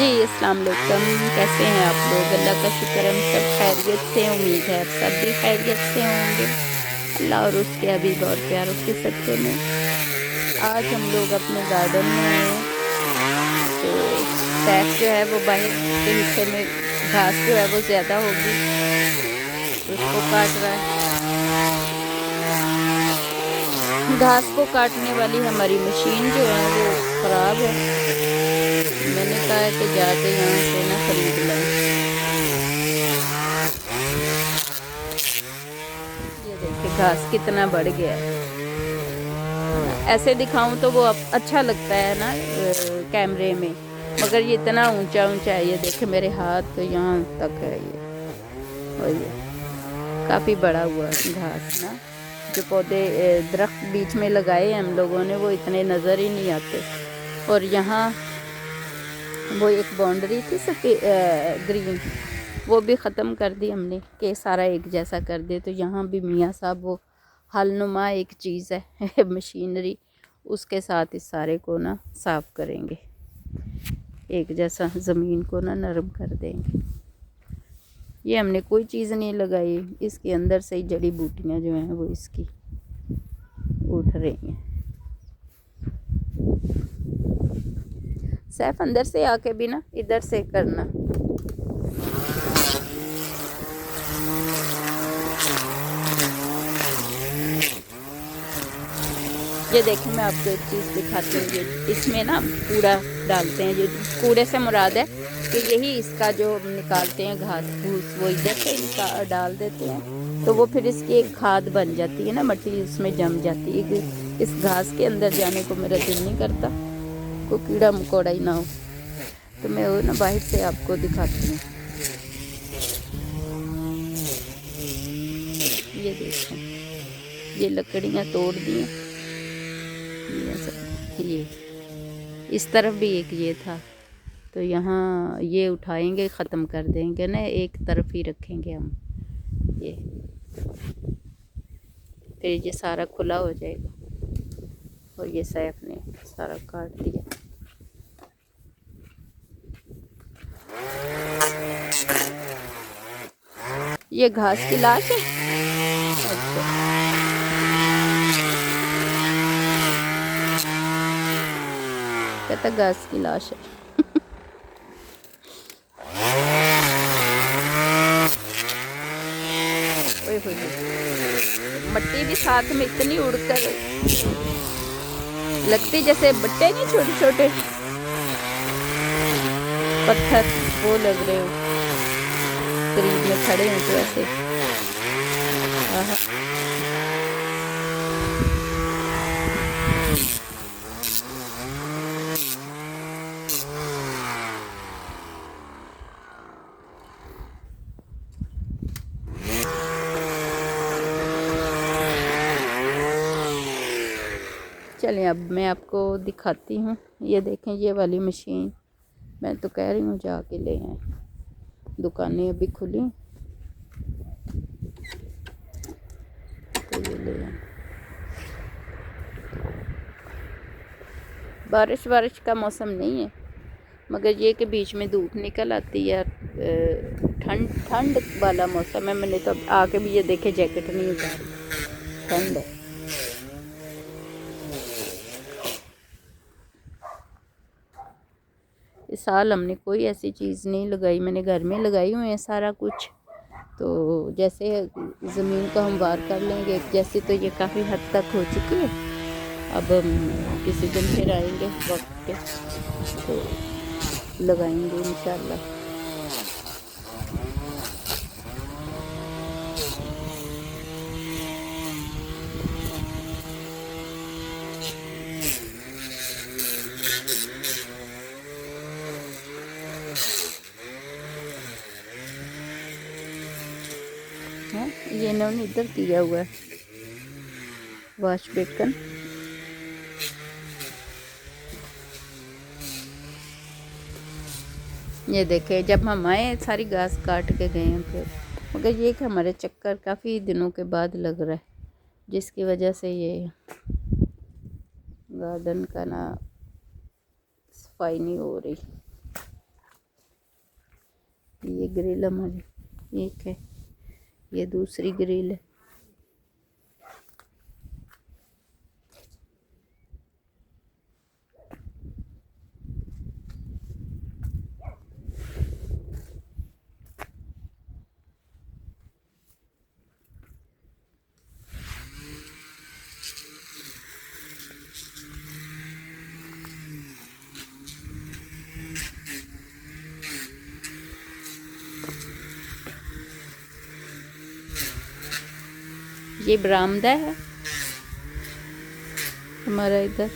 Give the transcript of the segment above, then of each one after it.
जी, अस्सलाम वालेकुम। कैसे हैं आप लोग? अल्लाह का शुक्र हम सब खैरियत से हैं। उम्मीद है आप सब भी खैरियत से होंगे। अल्लाह और उसके हबीब और प्यारों के सदक़े में आज हम लोग अपने गार्डन में आए हैं। तो सैफ जो है वो बाहर के हिस्से में घास जो है वो ज़्यादा होगी तो उसको काट रहा है। घास को काटने वाली हमारी मशीन जो है वो ख़राब है। मैंने कहा है कि जाके यहाँ से ना ख़रीद लाएं। ये देखिए घास कितना बढ़ गया है ना। ऐसे दिखाऊं तो वो अच्छा लगता है ना कैमरे में, मगर ये इतना ऊंचा ऊंचा है। ये देखे मेरे हाथ तो यहाँ तक है ये, और ये काफ़ी बड़ा हुआ घास ना। जो पौधे दरख्त बीच में लगाए हम लोगों ने वो इतने नज़र ही नहीं आते। और यहाँ वो एक बाउंड्री थी ग्रीन, वो भी ख़त्म कर दी हमने कि सारा एक जैसा कर दे। तो यहाँ भी मियाँ साहब वो हलनुमा एक चीज़ है मशीनरी, उसके साथ इस सारे को ना साफ़ करेंगे, एक जैसा ज़मीन को ना नरम कर देंगे। ये हमने कोई चीज़ नहीं लगाई, इसके अंदर से ही जड़ी बूटियाँ जो हैं वो इसकी उठ रही हैं। सैफ अंदर से आके भी ना इधर से करना। ये देखिए मैं आपको एक चीज़ दिखाती हूँ। ये इसमें ना कूड़ा डालते हैं। ये कूड़े से मुराद है कि यही इसका जो निकालते हैं घास फूस, वो इधर से डाल देते हैं। तो वो फिर इसकी एक खाद बन जाती है ना, मिट्टी उसमें जम जाती है। इस घास के अंदर जाने को मेरा दिल नहीं करता, कोई कीड़ा मकोड़ा ही ना हो। तो मैं वो ना बाहर से आपको दिखाती हूँ। ये देखें, ये लकड़ियाँ तोड़ दी, ये इस तरफ भी एक ये था। तो यहाँ ये उठाएंगे, ख़त्म कर देंगे ना, एक तरफ ही रखेंगे हम ये, फिर ये सारा खुला हो जाएगा। और ये सैफ ने सारा काट दिया। ये घास की लाश है। अच्छा, कहता घास की लाश है। मिट्टी भी साथ में इतनी उड़कर लगती जैसे बट्टे नहीं, छोटे छोटे पत्थर वो लग रहे हो, करीब में खड़े हैं तो ऐसे। चलें अब मैं आपको दिखाती हूँ। ये देखें ये वाली मशीन, मैं तो कह रही हूँ जाके ले आए, दुकानें अभी खुली तो ये ले आए। बारिश का मौसम नहीं है, मगर ये कि बीच में धूप निकल आती है, ठंड वाला मौसम है। मैंने तो आके भी ये देखे जैकेट नहीं उतारी, ठंड है। इस साल हमने कोई ऐसी चीज़ नहीं लगाई, मैंने घर में लगाई हुई है सारा कुछ। तो जैसे ज़मीन को हम वार कर लेंगे जैसे, तो ये काफ़ी हद तक हो चुकी है। अब हम किसी दिन फिर आएंगे वक्त पे तो लगाएंगे इंशाल्लाह। हाँ, ये इन्होंने इधर किया हुआ है वॉश बेसिन। ये देखे जब हम आए सारी घास काट के गए हैं फिर, मगर ये कि हमारे चक्कर काफ़ी दिनों के बाद लग रहा है, जिसकी वजह से ये गार्डन का ना सफाई नहीं हो रही। ये ग्रिल हमारी एक है, ये दूसरी ग्रिल है। ये बरामदा है हमारा, इधर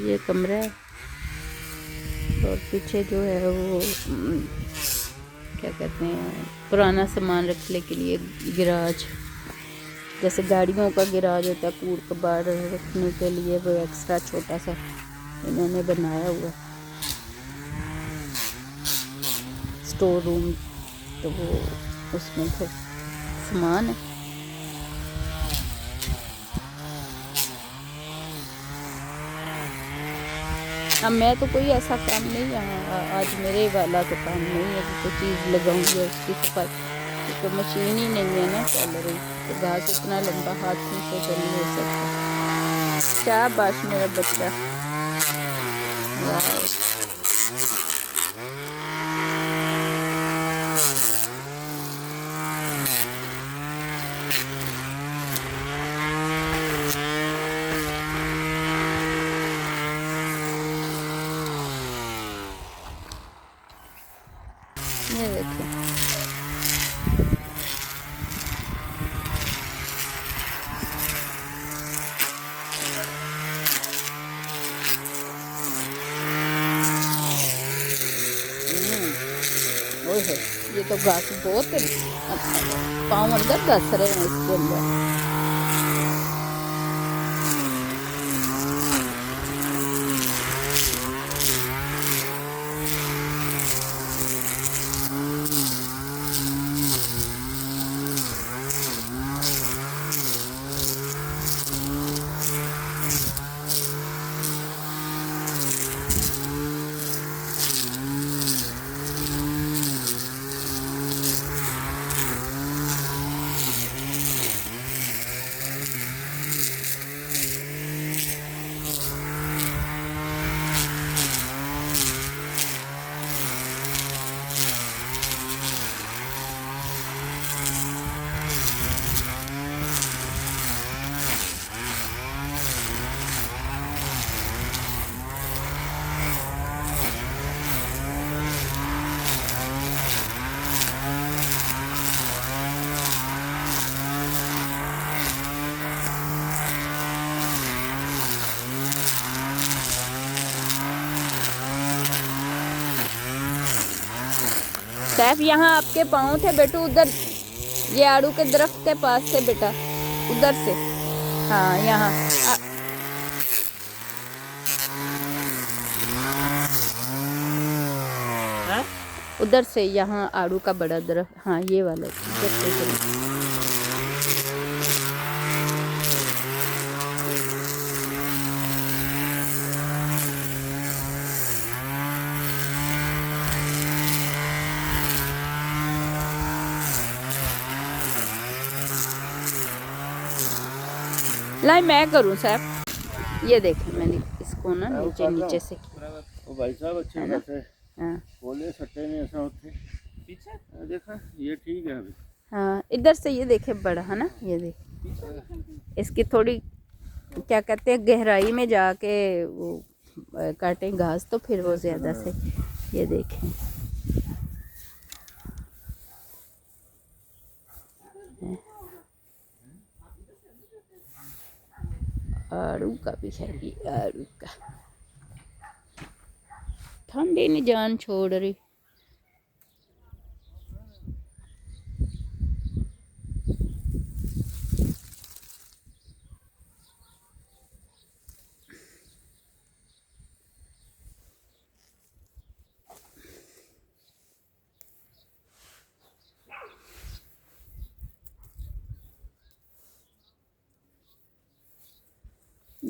ये कमरा है, और पीछे जो है वो क्या कहते हैं, पुराना सामान रखने के लिए गिराज, जैसे गाड़ियों का गिराज होता है कूड़ कबाड़ रखने के लिए, वो एक्स्ट्रा छोटा सा इन्होंने बनाया हुआ स्टोर रूम, तो वो उसमें फिर सामान है। अब मैं तो कोई ऐसा काम नहीं, यहाँ आज मेरे वाला तो काम नहीं है कि कोई चीज़ लगाऊंगी उसकी सफाई, तो मशीन ही नहीं है ना चल रही, तो घास इतना लंबा हाथ से तो नहीं हो सकता। शाबाश मेरा बच्चा, वाह। ये देखिए, ओह ये तो घास बहुत पाँव अंदर घस रहे हैं इसके अंदर। सैफ यहाँ आपके पाँव थे बेटू, उधर ये आड़ू के दरख्त के पास से बेटा, उधर से, हाँ यहाँ उधर से, यहाँ आड़ू का बड़ा दरख्त, हाँ ये वाला उधर से। लाई मैं करूँ साहब, ये देखें मैंने इसको ना नीचे से वो भाई साहब अच्छे खासे हाँ बोले सट्टे में ऐसा होते पीछे देखा, ये ठीक है अभी। हाँ इधर से ये देखे बड़ा है ना, ये देख इसकी थोड़ी क्या कहते हैं गहराई में जाके वो काटें घास, तो फिर वो ज़्यादा से, ये देखें आड़ू का भी है, ये आड़ू का, ठंडी नहीं जान छोड़ रही।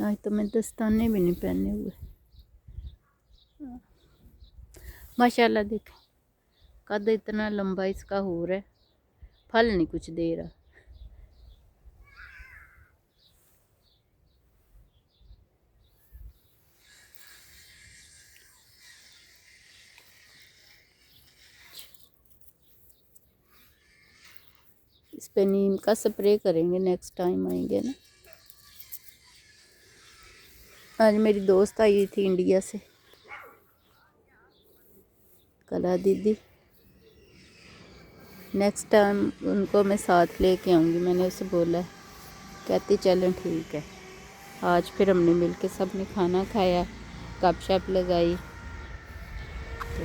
आज तो मैं दस्ताने भी नहीं पहने हुए, माशाल्लाह देखें कद इतना लंबा इसका हो रहा है, फल नहीं कुछ दे रहा। इस पे नीम का स्प्रे करेंगे नेक्स्ट टाइम आएंगे ना। आज मेरी दोस्त आई थी इंडिया से, कला दीदी। नेक्स्ट टाइम उनको मैं साथ लेके आऊँगी, मैंने उसे बोला है। कहती चलें ठीक है। आज फिर हमने मिलके सब ने खाना खाया, गपशप लगाई। तो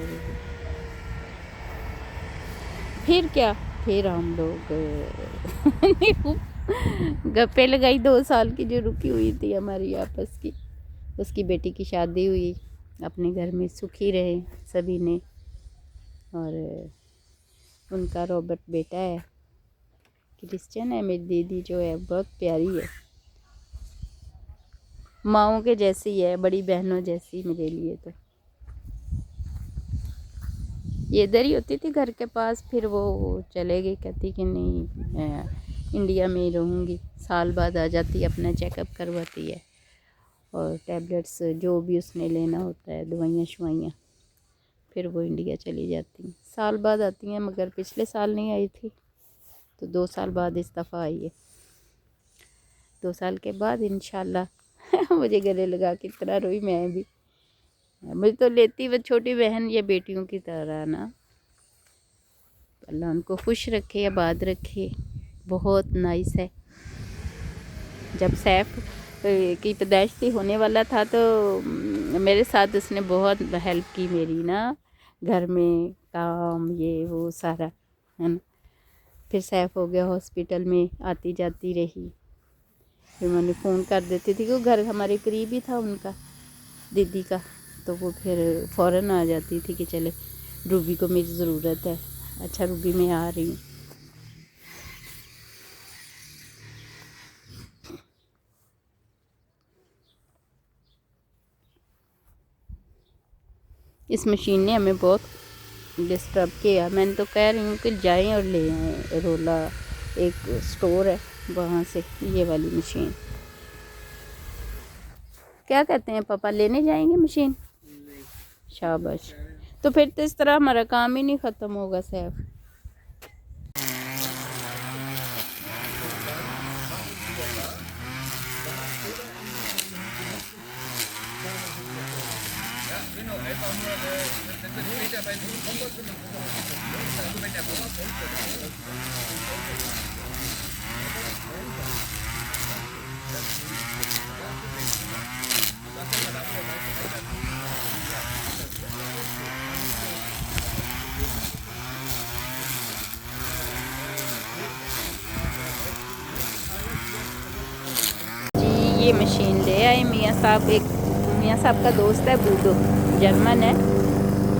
फिर क्या, फिर हम लोग गप्पे लगाई 2 साल की जो रुकी हुई थी हमारी आपस की। उसकी बेटी की शादी हुई, अपने घर में सुखी रहे सभी ने। और उनका रॉबर्ट बेटा है, क्रिश्चियन है। मेरी दीदी जो है बहुत प्यारी है, माँओं के जैसी है, बड़ी बहनों जैसी मेरे लिए। तो ये इधर ही होती थी घर के पास, फिर वो चले गई। कहती कि नहीं मैं इंडिया में ही रहूँगी। साल बाद आ जाती, अपना चेकअप करवाती है और टैबलेट्स जो भी उसने लेना होता है, दवाइयाँ शवाइयाँ, फिर वो इंडिया चली जाती हैं। साल बाद आती हैं, मगर पिछले साल नहीं आई थी, तो 2 साल बाद इस दफ़ा आई है। 2 साल के बाद इंशाल्लाह मुझे गले लगा के इतना रोई मैं भी। मुझे तो लेती वो छोटी बहन या बेटियों की तरह ना। अल्लाह उनको खुश रखे, आबाद रखे। बहुत नाइस है। जब सैफ की पैदाइश होने वाला था तो मेरे साथ उसने बहुत हेल्प की मेरी ना, घर में काम ये वो सारा, है ना। फिर सैफ हो गया, हॉस्पिटल में आती जाती रही। फिर मैंने फ़ोन कर देती थी, क्योंकि घर हमारे करीब ही था उनका, दीदी का। तो वो फिर फ़ौरन आ जाती थी कि चले रूबी को मेरी ज़रूरत है। अच्छा रूबी मैं आ रही हूँ। इस मशीन ने हमें बहुत डिस्टर्ब किया। मैंने तो कह रही हूँ कि जाएं और ले आएँ। रोला एक स्टोर है, वहाँ से ये वाली मशीन। क्या कहते हैं पापा, लेने जाएंगे मशीन? शाबाश। तो फिर तो इस तरह हमारा काम ही नहीं ख़त्म होगा सैफ। ये मशीन ले आए मियाँ साहब। एक मियाँ साहब का दोस्त है बूडो, जर्मन है,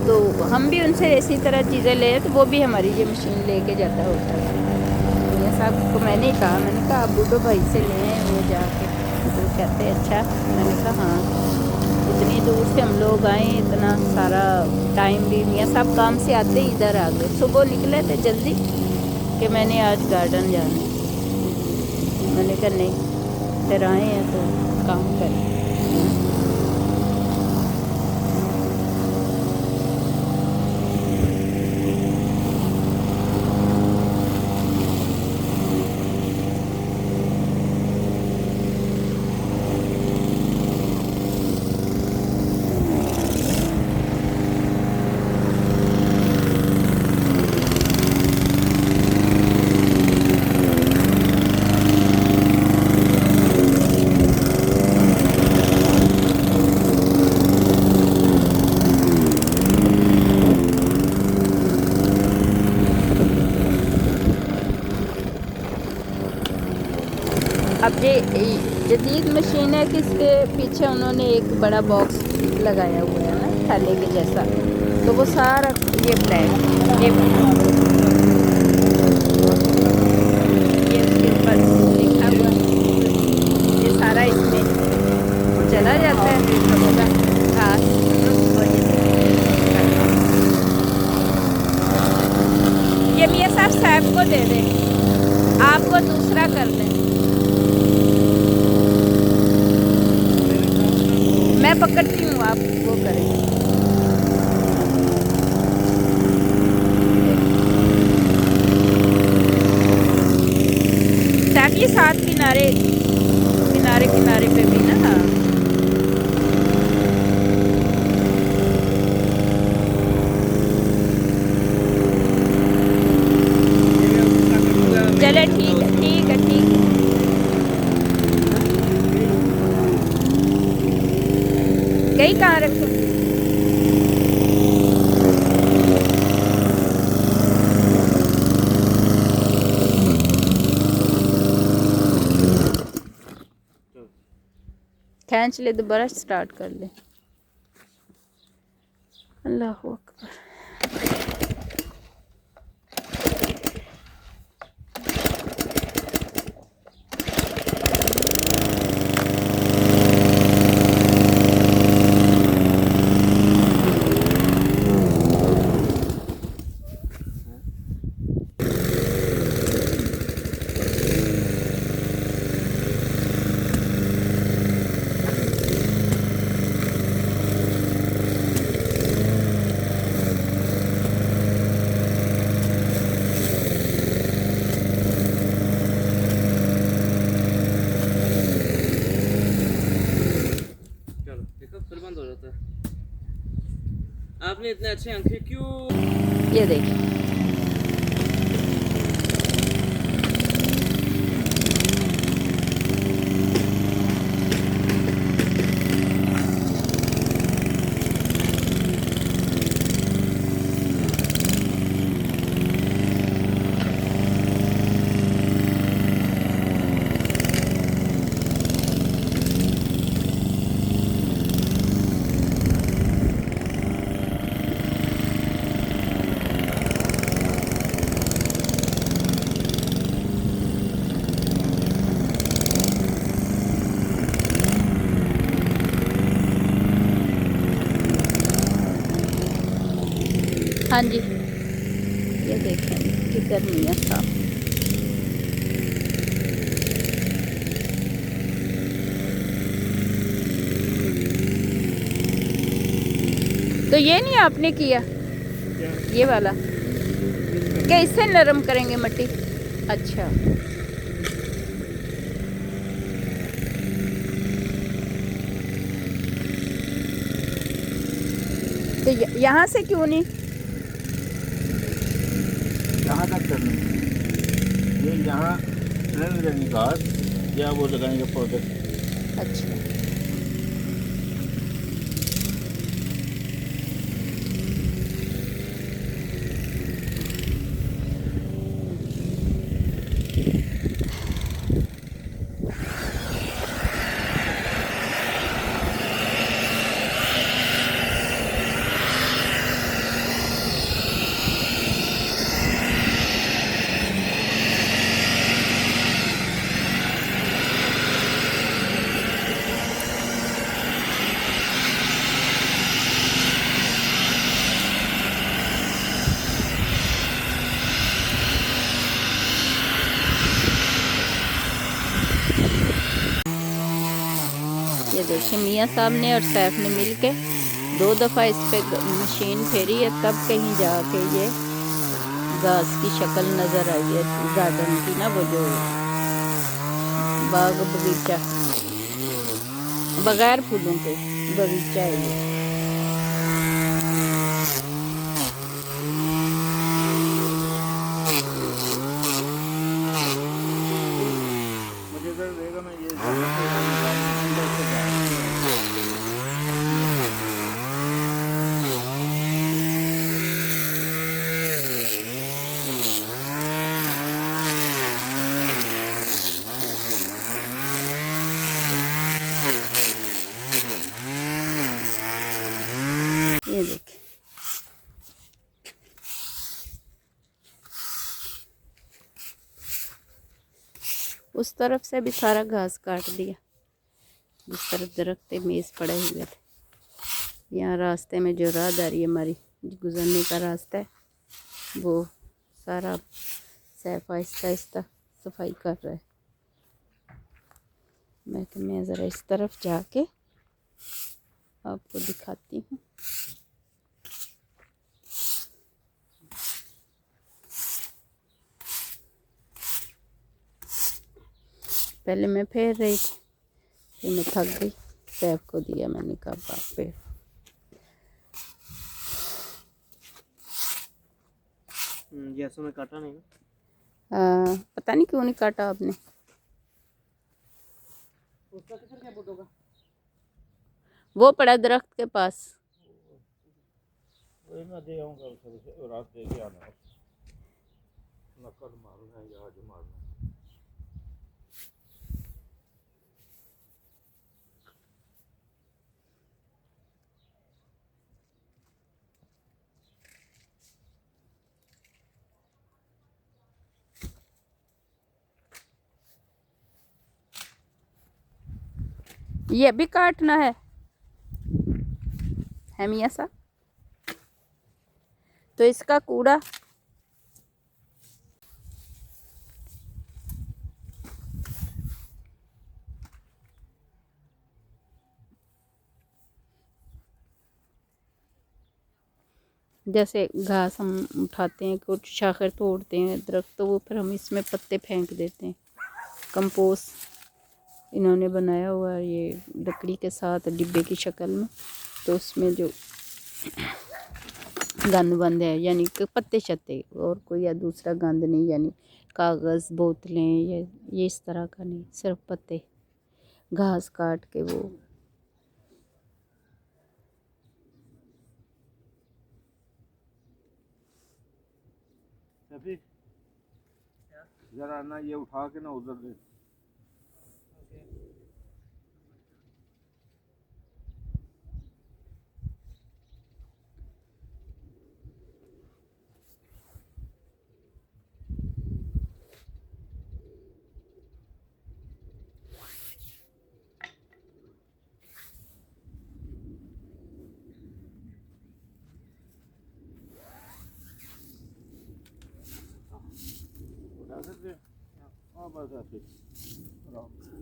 तो हम भी उनसे इसी तरह चीज़ें ले, तो वो भी हमारी ये मशीन लेके जाता होता है। मियाँ साहब को मैंने कहा आप बूडो भाई से लें वो जाके। तो कहते अच्छा। मैंने कहा हाँ, इतनी दूर से हम लोग आए, इतना सारा टाइम भी। मियाँ साहब काम से आते ही इधर आ गए। सुबह निकले थे जल्दी कि मैंने आज गार्डन जाना। मैंने कहा नहीं, फिर आए हैं तो काम करें। अब ये जदीद मशीन है कि इसके पीछे उन्होंने एक बड़ा बॉक्स लगाया हुआ है ना, थैले के जैसा। तो वो सारा ये ब्लैक ये उसके ऊपर लिखा हुआ, ये सारा इसमें चला जाता है। घास और यार सैफ को दे दे, आपको दूसरा कर दे। मैं पकड़ती हूँ, आप वो करें। सैफ ये साथ किनारे किनारे किनारे पे भी ना। हाँ चले, ठीक है ठीक है ठीक है। गई कहाँ रखूँ? खींच ले, दोबारा स्टार्ट कर ले। अल्लाह अकबर। फिर बंद हो जाता है। आपने इतने अच्छे आंखें क्यों? ये देखिए, हाँ जी, ये देखें किधर मियां साहब। तो ये नहीं आपने किया, ये वाला क्या इससे नरम करेंगे मट्टी? अच्छा, तो यहाँ से क्यों नहीं? कहाँ तक करनी है? ये यहाँ रहने देंगे घास या वो लगाएंगे पौधे। अच्छा, ये देखिए मियाँ साहब ने और सैफ ने मिलके 2 दफ़ा इस पे मशीन फेरी है, तब कहीं जाके ये घास की शक्ल नज़र आई है गार्डन की ना, वो जो बाग बगीचा बगैर फूलों के बगीचा है ये। मुझे डर रहेगा मैं ये अंदर से ये देखिए, उस तरफ से भी सारा घास काट दिया, जिस तरफ दरख्त मेज़ पड़े हुए थे। यहाँ रास्ते में जो राहदारी हमारी गुजरने का रास्ता है वो सारा सैफ आहिस्ता आहिस्ता सफाई कर रहा है। मैं ज़रा इस तरफ जाके आपको दिखाती हूँ। पहले मैं फेर रही थी, फिर मैं थक गई, सैफ को दिया मैंने, कहा बाप फेर। जैसे में काटा नहीं। पता नहीं क्यों नहीं काटा आपने। उसका किधर क्या फोटो का? वो पड़ा दरख्त के पास। वही मैं दे आऊँगा उसे, रात दे के आना, नकल मारना है या आज मारना है। ये भी काटना है मियाँ साहब? तो इसका कूड़ा जैसे घास हम उठाते हैं, कुछ शाखर तोड़ते हैं दरख्त, तो वो फिर हम इसमें पत्ते फेंक देते हैं। कंपोस्ट इन्होंने बनाया हुआ है ये लकड़ी के साथ डिब्बे की शक्ल में, तो उसमें जो गंद बंद है, यानी कि पत्ते शत्ते और कोई या दूसरा गंद नहीं, यानी कागज़, बोतलें, ये इस तरह का नहीं, सिर्फ पत्ते घास काट के वो। सभी जरा ना ये उठा के ना उधर दे। उठा सकते हैं? हाँ बस ऐसे आराम से।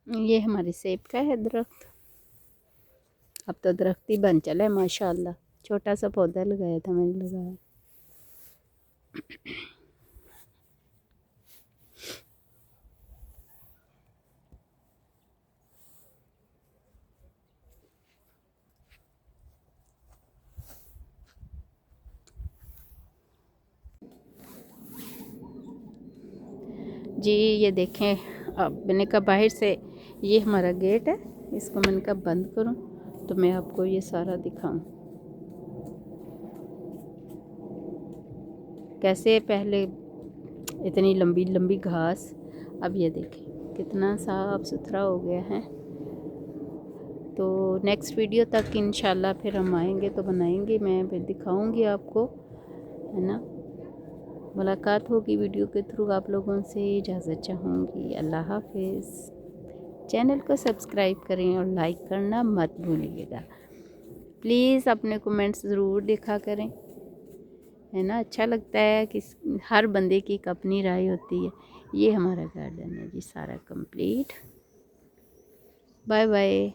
ये हमारी सेब का है दरख्त। अब तो दरख्त ही बन चला है माशाल्लाह। छोटा सा पौधा लगाया था मैंने, लगाया। जी ये देखें, अब मैंने कहा बाहर से ये हमारा गेट है, इसको मैंने कहा बंद करूं तो मैं आपको ये सारा दिखाऊं। कैसे पहले इतनी लंबी लंबी घास, अब ये देखें कितना साफ़ सुथरा हो गया है। तो नेक्स्ट वीडियो तक इंशाल्लाह फिर हम आएंगे तो बनाएंगे, मैं फिर दिखाऊंगी आपको, है ना। मुलाकात होगी वीडियो के थ्रू आप लोगों से। इजाज़त चाहूँगी। अल्लाह हाफिज़। चैनल को सब्सक्राइब करें और लाइक करना मत भूलिएगा प्लीज़। अपने कमेंट्स ज़रूर लिखा करें, है ना। अच्छा लगता है कि हर बंदे की एक अपनी राय होती है। ये हमारा गार्डन है जी सारा कंप्लीट। Bye bye.